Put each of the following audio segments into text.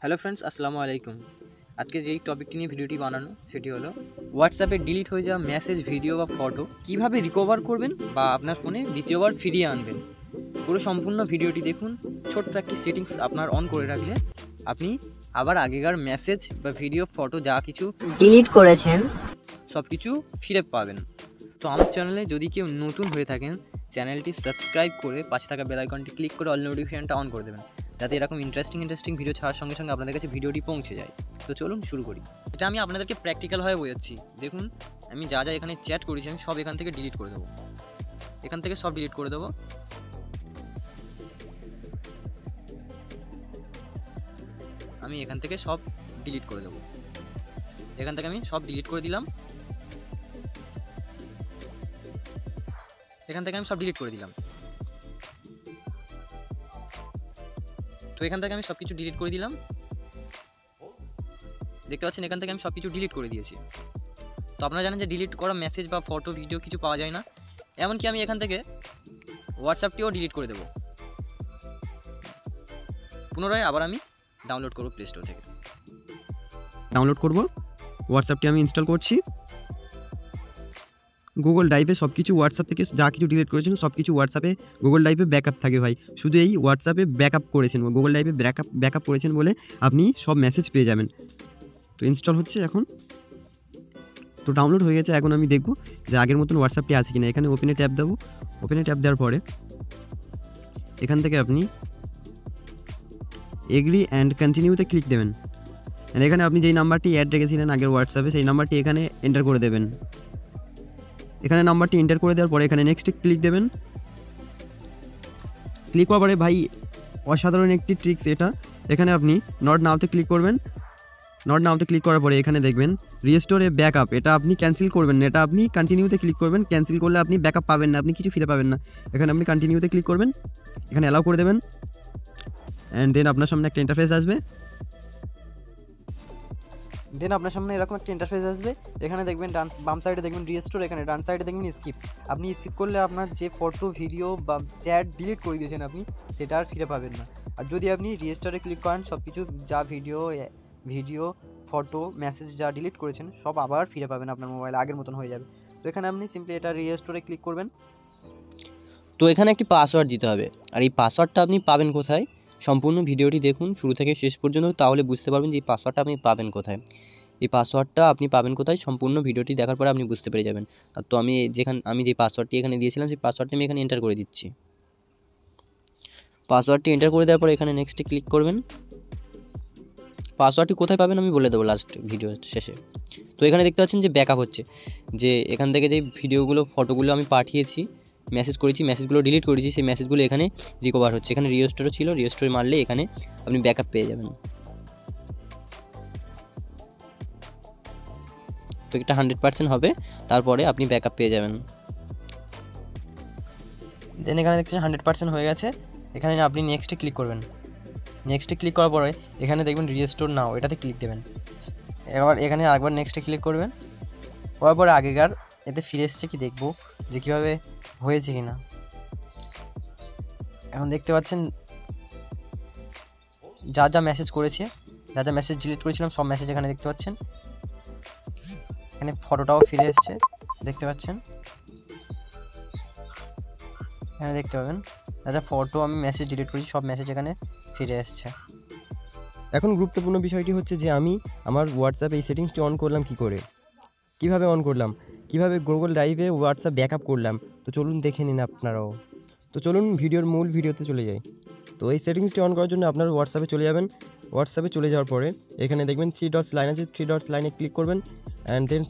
Hello friends, আসসালামু আলাইকুম। আজকে যেই টপিকটি নিয়ে ভিডিওটি বানানো সেটি হলো হোয়াটসঅ্যাপে ডিলিট হয়ে যাওয়া মেসেজ, ভিডিও বা ফটো কিভাবে রিকভার করবেন বা আপনার ফোনে দ্বিতীয়বার ফিরিয়ে আনবেন। পুরো সম্পূর্ণ ভিডিওটি দেখুন। ছোট্ট একটি সেটিংস আপনার অন করে রাখলে আপনি আবার আগেকার মেসেজ বা ভিডিও, ফটো যা কিছু ডিলিট করেছেন সব কিছু ফিরে পাবেন। তো আমার চ্যানেলে যদি কেউ নতুন হয়ে থাকেন, চ্যানেলটি সাবস্ক্রাইব করে পাশে থাকা বেল আইকনটি ক্লিক করে অল নোটিফিকেশনটা অন করে দেবেন, যাতে এরকম ইন্টারেস্টিং ভিডিও ছাড়ার সঙ্গে সঙ্গে আপনাদের কাছে ভিডিওটি পৌঁছে যায়। তো চলুন শুরু করি। এটা আমি আপনাদেরকে প্র্যাকটিক্যালভাবে বোঝাচ্ছি। দেখুন, আমি যা যা এখানে চ্যাট করেছি আমি সব এখান থেকে ডিলিট করে দেবো। এখান থেকে সব ডিলিট করে দেবো। আমি এখান থেকে সব ডিলিট করে দেবো। এখান থেকে আমি সব ডিলিট করে দিলাম। এখান থেকে আমি সব ডিলিট করে দিলাম। তো এখান থেকে আমি সব কিছু ডিলিট করে দিলাম। দেখতে পাচ্ছেন এখান থেকে আমি সব কিছু ডিলিট করে দিয়েছি। তো আপনারা জানেন যে ডিলিট করা মেসেজ বা ফটো, ভিডিও কিছু পাওয়া যায় না। এমনকি আমি এখান থেকে হোয়াটসঅ্যাপটিও ডিলিট করে দেবো। পুনরায় আবার আমি ডাউনলোড করবো প্লে স্টোর থেকে। ডাউনলোড করব হোয়াটসঅ্যাপটি আমি ইনস্টল করছি। গুগল ড্রাইভে সব কিছু হোয়াটসঅ্যাপ থেকে যা কিছু ডিলিট করেছেন সব কিছু হোয়াটসঅ্যাপে গুগল ড্রাইভে ব্যাকআপ থাকে ভাই। শুধু এই হোয়াটসঅ্যাপে ব্যাকআপ করেছেন, গুগল ড্রাইভে ব্যাকআপ করেছেন বলে আপনি সব মেসেজ পেয়ে যাবেন। তো ইনস্টল হচ্ছে এখন। তো ডাউনলোড হয়ে গেছে। এখন আমি দেখব যে আগের মতন হোয়াটসঅ্যাপটি আছে কিনা। এখানে ওপেনে ট্যাপ দেবো। ওপেনে ট্যাপ দেওয়ার পরে এখান থেকে আপনি এগ্রি অ্যান্ড কন্টিনিউতে ক্লিক দেবেন। এখানে আপনি যেই নাম্বারটি অ্যাড রেখেছিলেন আগের হোয়াটসঅ্যাপে সেই নাম্বারটি এখানে এন্টার করে দেবেন। এখানে নাম্বারটি এন্টার করে দেওয়ার পরে এখানে নেক্সটে ক্লিক দেবেন। ক্লিক করার পরে ভাই অসাধারণ একটি ট্রিক্স এটা। এখানে আপনি নট নাওতে ক্লিক করবেন। নট নাওতে ক্লিক করার পরে এখানে দেখবেন রিস্টোরে ব্যাকআপ, এটা আপনি ক্যান্সেল করবেন না, এটা আপনি কন্টিনিউতে ক্লিক করবেন। ক্যান্সেল করলে আপনি ব্যাকআপ পাবেন না, আপনি কিছু ফিরে পাবেন না। এখানে আপনি কন্টিনিউতে ক্লিক করবেন, এখানে অ্যালাউ করে দেবেন। অ্যান্ড দেন আপনার সামনে একটা ইন্টারফেস আসবে। আপনার সামনে এরকম একটা ইন্টারফেস আসবে। এখানে দেখবেন বাম সাইডে দেখবেন রিস্টোর, এখানে ডান সাইডে দেখবেন স্কিপ। আপনি স্কিপ করলে আপনার যে ফটো, ভিডিও বা চ্যাট ডিলিট করে দিয়েছেন আপনি সেটা আর ফিরে পাবেন না। আর যদি আপনি রিস্টোরে ক্লিক করেন সব কিছু যা ভিডিও, ফটো, মেসেজ যা ডিলিট করেছেন সব আবার ফিরে পাবেন, আপনার মোবাইলে আগের মতন হয়ে যাবে। তো এখানে আপনি সিম্পলি এটা রিস্টোরে ক্লিক করবেন। তো এখানে একটি পাসওয়ার্ড দিতে হবে। আর এই পাসওয়ার্ডটা আপনি পাবেন কোথায়? সম্পূর্ণ ভিডিওটি দেখুন শুরু থেকে শেষ পর্যন্ত, তাহলে বুঝতে পারবেন যে এই পাসওয়ার্ডটা আপনি পাবেন কোথায়। এই পাসওয়ার্ডটা আপনি পাবেন কোথায় সম্পূর্ণ ভিডিওটি দেখার পরে আপনি বুঝতে পেরে যাবেন। তো আমি যে পাসওয়ার্ডটি এখানে দিয়েছিলাম সেই পাসওয়ার্ডটি আমি এখানে এন্টার করে দিচ্ছি। পাসওয়ার্ডটি এন্টার করে দেওয়ার পরে এখানে নেক্সটে ক্লিক করবেন। পাসওয়ার্ডটি কোথায় পাবেন আমি বলে দেবো লাস্ট ভিডিও শেষে। তো এখানে দেখতে পাচ্ছেন যে ব্যাকআপ হচ্ছে, যে এখান থেকে যে ভিডিওগুলো, ফটোগুলো আমি পাঠিয়েছি, মেসেজ করেছি, মেসেজগুলো ডিলিট করেছি, সেই মেসেজগুলো এখানে রিকভার হচ্ছে। এখানে রিস্টোরও ছিল, রিস্টোরে মারলে এখানে আপনি ব্যাকআপ পেয়ে যাবেন। তো এটা 100% হবে, তারপরে আপনি ব্যাকআপ পেয়ে যাবেন। দেন এখানে দেখছেন 100% হয়ে গেছে। এখানে আপনি নেক্সটে ক্লিক করবেন। নেক্সটে ক্লিক করার পরে এখানে দেখবেন রিস্টোর নাও, এটাতে ক্লিক দেবেন। এবার এখানে আরেকবার নেক্সটে ক্লিক করবেন। করার পরে আগেকার এতে ফিরে এসছে কি দেখবো যে কীভাবে হয়েছে কি না। এখন দেখতে পাচ্ছেন যা যা মেসেজ করেছে, যা যা মেসেজ ডিলিট করেছিলাম সব মেসেজ এখানে দেখতে পাচ্ছেন। এখানে ফটোটাও ফিরে এসছে, দেখতে পাচ্ছেন। এখানে দেখতে পাবেন যা যা ফটো আমি মেসেজ ডিলিট করেছি সব মেসেজ এখানে ফিরে এসছে। এখন গুরুত্বপূর্ণ বিষয়টি হচ্ছে যে আমি আমার হোয়াটসঅ্যাপে এই সেটিংসটি অন করলাম কি করে, কিভাবে অন করলাম, কিভাবে গুগল ড্রাইভে হোয়াটসঅ্যাপ ব্যাকআপ করলাম। তো চলুন দেখে নিন আপনারাও। তো চলুন মূল ভিডিওতে চলে যাই। তো এই সেটিংসটি অন করার জন্য আপনার হোয়াটসঅ্যাপে চলে যাবেন। হোয়াটসঅ্যাপে চলে যাওয়ার পরে এখানে দেখবেন 3 ডটস লাইন আছে, 3 ডটস লাইনে ক্লিক করবেন। অ্যান্ড দেন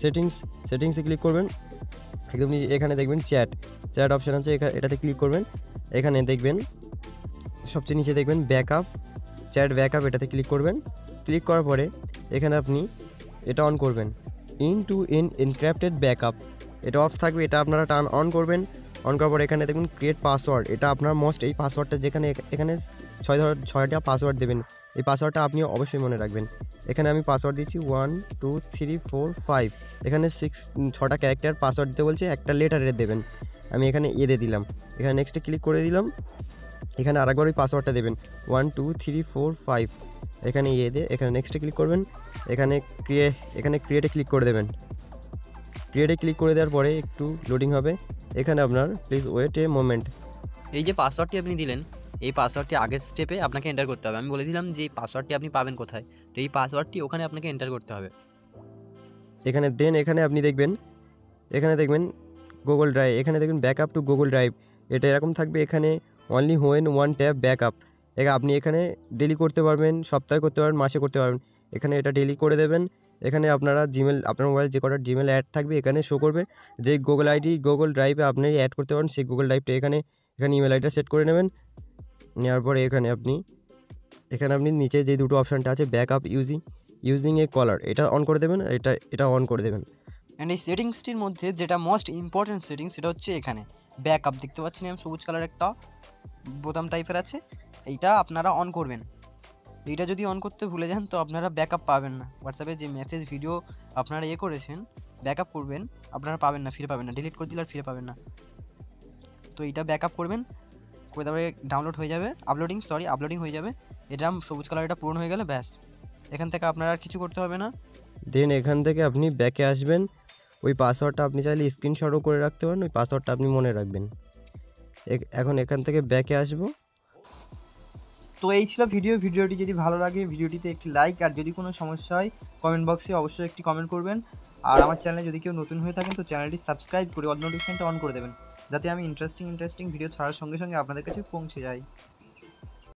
সেটিংসে ক্লিক করবেন। একদম এখানে দেখবেন চ্যাট অপশান আছে, এটাতে ক্লিক করবেন। এখানে দেখবেন সবচেয়ে নিচে দেখবেন চ্যাট ব্যাকআপ, এটাতে ক্লিক করবেন। ক্লিক করার পরে এখানে আপনি এটা অন করবেন, ইন এনক্রিপ্টেড ব্যাকআপ। এটা অফ থাকবে, এটা আপনারা অন করবেন। অন করার পর এখানে দেখুন ক্রিয়েট পাসওয়ার্ড, এটা আপনার এই পাসওয়ার্ডটা এখানে 6টা পাসওয়ার্ড দেবেন। এই পাসওয়ার্ডটা আপনি অবশ্যই মনে রাখবেন। এখানে আমি পাসওয়ার্ড দিচ্ছি 1 2 3 4 5। এখানে 6টা ক্যারেক্টার পাসওয়ার্ড দিতে বলছে, একটা লেটারের দেবেন। আমি এখানে দিয়ে দিলাম। এখানে নেক্সটে ক্লিক করে দিলাম। এখানে আরেকবার ওই পাসওয়ার্ডটা দেবেন 1 2 3 4 5। এখানে দিয়ে এখানে নেক্সটে ক্লিক করবেন, এখানে ক্রিয়েটে ক্লিক করে দেবেন। ক্রিয়েটে ক্লিক করে দেওয়ার পরে একটু লোডিং হবে, এখানে আপনার প্লিজ ওয়েট এ মোমেন্ট। এই যে পাসওয়ার্ডটি আপনি দিলেন, এই পাসওয়ার্ডটি আগের স্টেপে আপনাকে এন্টার করতে হবে। আমি বলেছিলাম যে এই পাসওয়ার্ডটি আপনি পাবেন কোথায়, তো এই পাসওয়ার্ডটি ওখানে আপনাকে এন্টার করতে হবে। এখানে এখানে আপনি দেখবেন, এখানে দেখবেন গুগল ড্রাইভ, এখানে দেখবেন ব্যাকআপ টু গুগল ড্রাইভ, এটা এরকম থাকবে। এখানে only when one tab backup, আপনি এখানে ডেলি করতে পারবেন, সপ্তাহে করতে পারবেন, মাসে করতে পারবেন। এখানে এটা ডেলি করে দেবেন। এখানে আপনারা জিমেল, আপনার মোবাইল যে কটা জিমেল অ্যাড থাকবে এখানে শো করবে, যে গুগল আইডি গুগল ড্রাইভে আপনি অ্যাড করতে পারেন সেই গুগল ড্রাইভটা এখানে ইমেল আইডিটা সেট করে নেবেন। নেওয়ার পরে এখানে আপনি নিচে যে দুটো অপশানটা আছে ব্যাকআপ ইউজিং এ কলার, এটা অন করে দেবেন, এটা অন করে দেবেন। অ্যান্ড এই সেটিংসটির মধ্যে যেটা মোস্ট ইম্পর্ট্যান্ট সেটিংস সেটা হচ্ছে এখানে ব্যাকআপ, দেখতে পাচ্ছেন আমি সবুজ কালার একটা বোতাম টাইপের আছে, এইটা আপনারা অন করবেন। এইটা যদি অন করতে ভুলে যান তো আপনারা ব্যাকআপ পাবেন না। হোয়াটসঅ্যাপে যে মেসেজ ভিডিও আপনারা করেছেন ব্যাকআপ করবেন, আপনারা পাবেন না, ফিরে পাবেন না, ডিলিট করে দিলে আর ফিরে পাবেন না। তো এইটা ব্যাকআপ করবেন, করে তারপরে ডাউনলোড হয়ে যাবে, আপলোডিং হয়ে যাবে। এটা সবুজ কালার এটা পূরণ হয়ে গেলে ব্যাস, এখান থেকে আপনারা আর কিছু করতে হবে না। দেন এখান থেকে আপনি ব্যাকে আসবেন, ওই পাসওয়ার্ডটা আপনি চাইলে স্ক্রিনশটও করে রাখতে পারেন, ওই পাসওয়ার্ডটা আপনি মনে রাখবেন। এখন এখান থেকে ব্যাকে আসবো। তো এই ছিল ভিডিওটি যদি ভালো লাগে ভিডিওটিতে একটি লাইক, আর যদি কোনো সমস্যা হয় কমেন্ট বক্সে অবশ্যই একটি কমেন্ট করবেন। আর আমার চ্যানেলে যদি কেউ নতুন হয়ে থাকেন তো চ্যানেলটি সাবস্ক্রাইব করে অল নোটিফিকেশনটা অন করে দেবেন, যাতে আমি ইন্টারেস্টিং ভিডিও ছাড়ার সঙ্গে সঙ্গে আপনাদের কাছে পৌঁছে যাই।